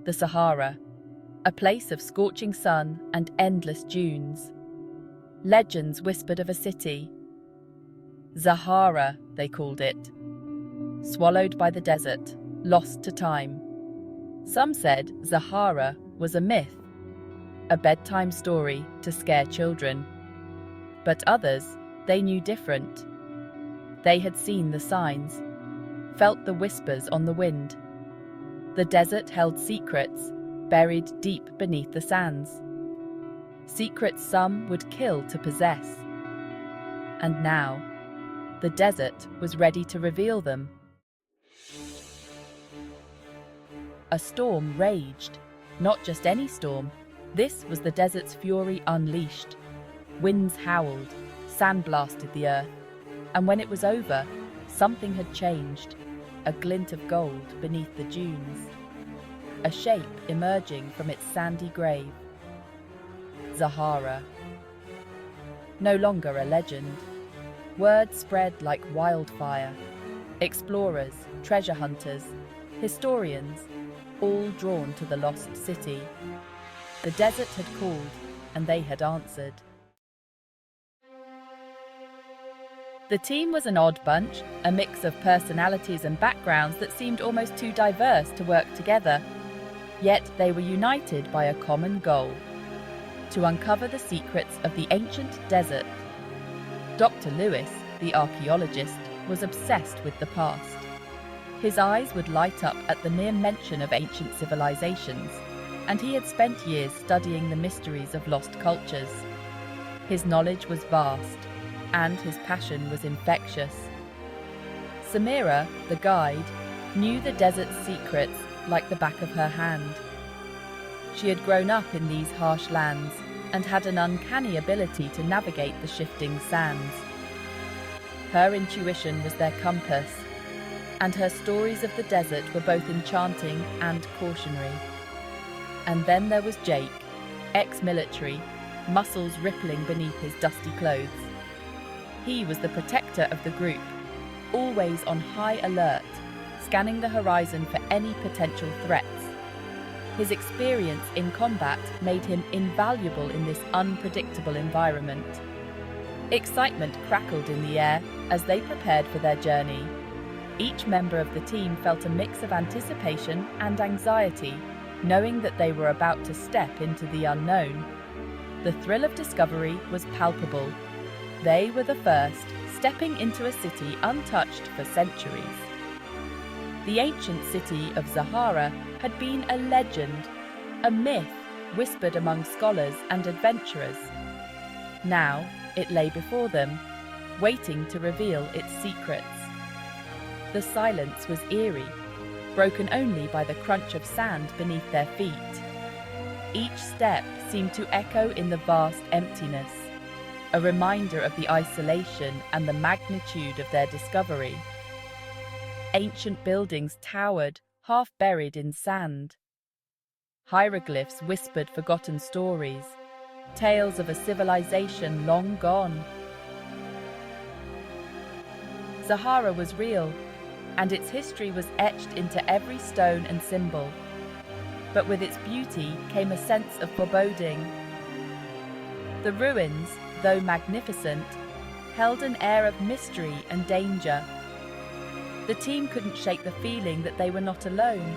the Sahara, a place of scorching sun and endless dunes. Legends whispered of a city. Zahara, they called it. Swallowed by the desert, lost to time. Some said Zahara was a myth, a bedtime story to scare children. But others, they knew different. They had seen the signs, felt the whispers on the wind. The desert held secrets, buried deep beneath the sands. Secrets some would kill to possess. And now, the desert was ready to reveal them. A storm raged. Not just any storm. This was the desert's fury unleashed. Winds howled, sand blasted the earth. And when it was over, something had changed. A glint of gold beneath the dunes. A shape emerging from its sandy grave. Zahara. No longer a legend. Word spread like wildfire. Explorers, treasure hunters, historians, all drawn to the lost city. The desert had called, and they had answered. The team was an odd bunch, a mix of personalities and backgrounds that seemed almost too diverse to work together. Yet they were united by a common goal: to uncover the secrets of the ancient desert. Dr. Lewis, the archaeologist, was obsessed with the past. His eyes would light up at the mere mention of ancient civilizations, and he had spent years studying the mysteries of lost cultures. His knowledge was vast, and his passion was infectious. Samira, the guide, knew the desert's secrets like the back of her hand. She had grown up in these harsh lands and had an uncanny ability to navigate the shifting sands. Her intuition was their compass, and her stories of the desert were both enchanting and cautionary. And then there was Jake, ex-military, muscles rippling beneath his dusty clothes. He was the protector of the group, always on high alert, scanning the horizon for any potential threats. His experience in combat made him invaluable in this unpredictable environment. Excitement crackled in the air as they prepared for their journey. Each member of the team felt a mix of anticipation and anxiety, knowing that they were about to step into the unknown. The thrill of discovery was palpable. They were the first, stepping into a city untouched for centuries. The ancient city of Zahara had been a legend, a myth whispered among scholars and adventurers. Now it lay before them, waiting to reveal its secrets. The silence was eerie, broken only by the crunch of sand beneath their feet. Each step seemed to echo in the vast emptiness, a reminder of the isolation and the magnitude of their discovery. Ancient buildings towered, half buried in sand. Hieroglyphs whispered forgotten stories, tales of a civilization long gone. Zahara was real, and its history was etched into every stone and symbol. But with its beauty came a sense of foreboding. The ruins, though magnificent, held an air of mystery and danger. The team couldn't shake the feeling that they were not alone,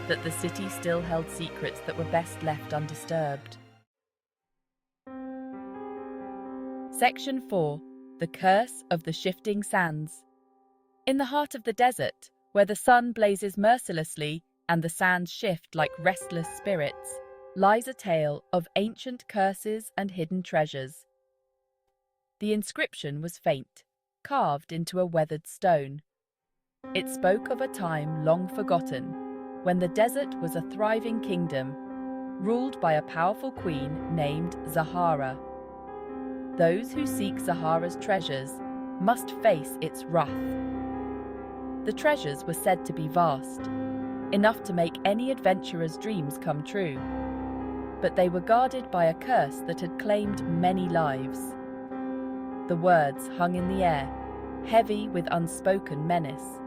that the city still held secrets that were best left undisturbed. Section 4. The Curse of the Shifting Sands. In the heart of the desert, where the sun blazes mercilessly and the sands shift like restless spirits, lies a tale of ancient curses and hidden treasures. The inscription was faint, carved into a weathered stone. It spoke of a time long forgotten, when the desert was a thriving kingdom, ruled by a powerful queen named Zahara. Those who seek Zahara's treasures must face its wrath. The treasures were said to be vast, enough to make any adventurer's dreams come true. But they were guarded by a curse that had claimed many lives. The words hung in the air, heavy with unspoken menace.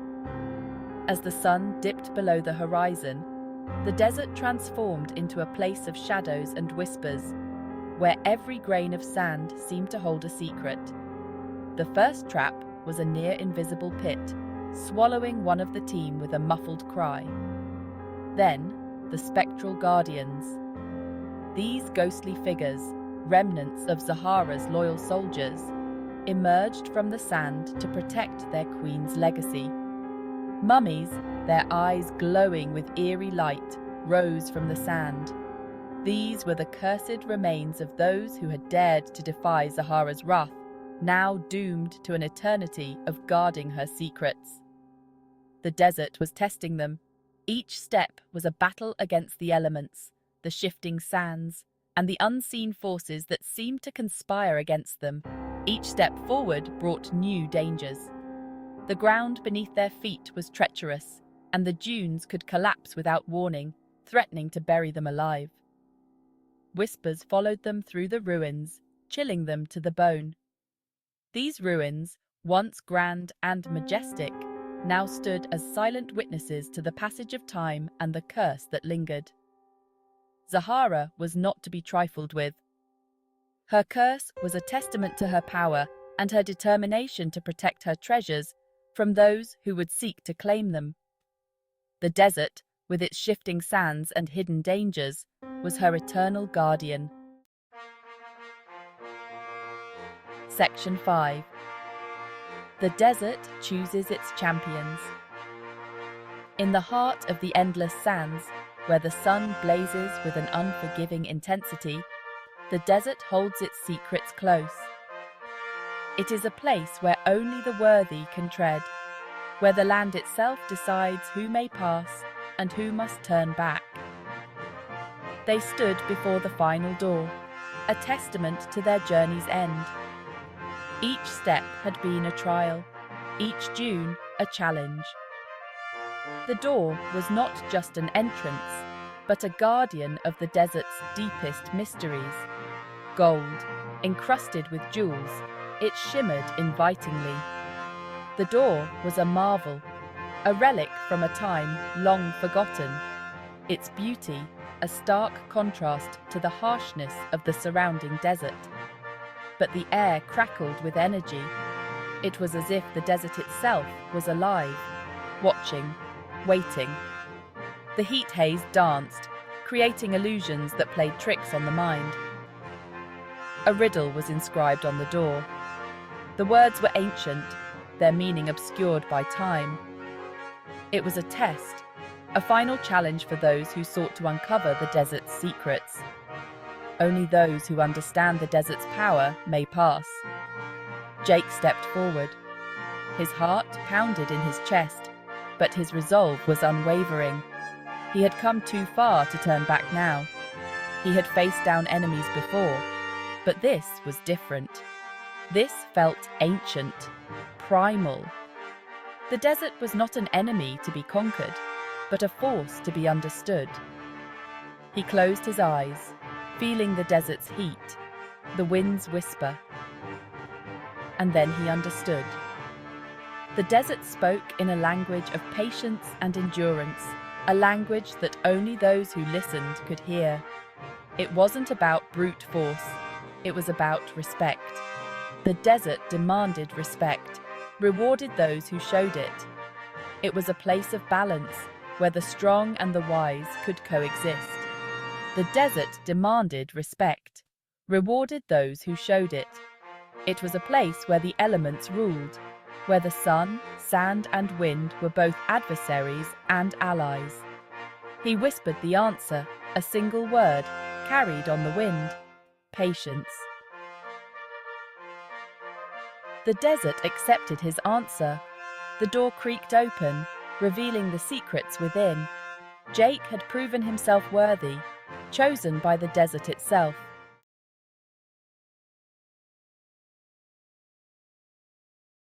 As the sun dipped below the horizon, The desert transformed into a place of shadows and whispers, where every grain of sand seemed to hold a secret. The first trap was a near-invisible pit, swallowing one of the team with a muffled cry. Then, the spectral guardians. These ghostly figures, remnants of Zahara's loyal soldiers, emerged from the sand to protect their queen's legacy. Mummies, their eyes glowing with eerie light, rose from the sand. These were the cursed remains of those who had dared to defy Zahara's wrath, now doomed to an eternity of guarding her secrets. The desert was testing them. Each step was a battle against the elements, the shifting sands, and the unseen forces that seemed to conspire against them. Each step forward brought new dangers. The ground beneath their feet was treacherous, and the dunes could collapse without warning, threatening to bury them alive. Whispers followed them through the ruins, chilling them to the bone. These ruins, once grand and majestic, now stood as silent witnesses to the passage of time and the curse that lingered. Zahara was not to be trifled with. Her curse was a testament to her power and her determination to protect her treasures from those who would seek to claim them. The desert, with its shifting sands and hidden dangers, was her eternal guardian. Section 5. The desert chooses its champions. In the heart of the endless sands, where the sun blazes with an unforgiving intensity, the desert holds its secrets close. It is a place where only the worthy can tread, where the land itself decides who may pass and who must turn back. They stood before the final door, a testament to their journey's end. Each step had been a trial, each dune a challenge. The door was not just an entrance, but a guardian of the desert's deepest mysteries. Gold, encrusted with jewels, it shimmered invitingly. The door was a marvel, a relic from a time long forgotten, its beauty a stark contrast to the harshness of the surrounding desert. But the air crackled with energy. It was as if the desert itself was alive, watching, waiting. The heat haze danced, creating illusions that played tricks on the mind. A riddle was inscribed on the door. The words were ancient, their meaning obscured by time. It was a test, a final challenge for those who sought to uncover the desert's secrets. Only those who understand the desert's power may pass. Jake stepped forward. His heart pounded in his chest, but his resolve was unwavering. He had come too far to turn back now. He had faced down enemies before, but this was different. This felt ancient, primal. The desert was not an enemy to be conquered, but a force to be understood. He closed his eyes, feeling the desert's heat, the wind's whisper. And then he understood. The desert spoke in a language of patience and endurance, a language that only those who listened could hear. It wasn't about brute force, it was about respect. The desert demanded respect, rewarded those who showed it. It was a place of balance, where the strong and the wise could coexist. The desert demanded respect, rewarded those who showed it. It was a place where the elements ruled, where the sun, sand, and wind were both adversaries and allies. He whispered the answer, a single word, carried on the wind: patience. The desert accepted his answer. The door creaked open, revealing the secrets within. Jake had proven himself worthy, chosen by the desert itself.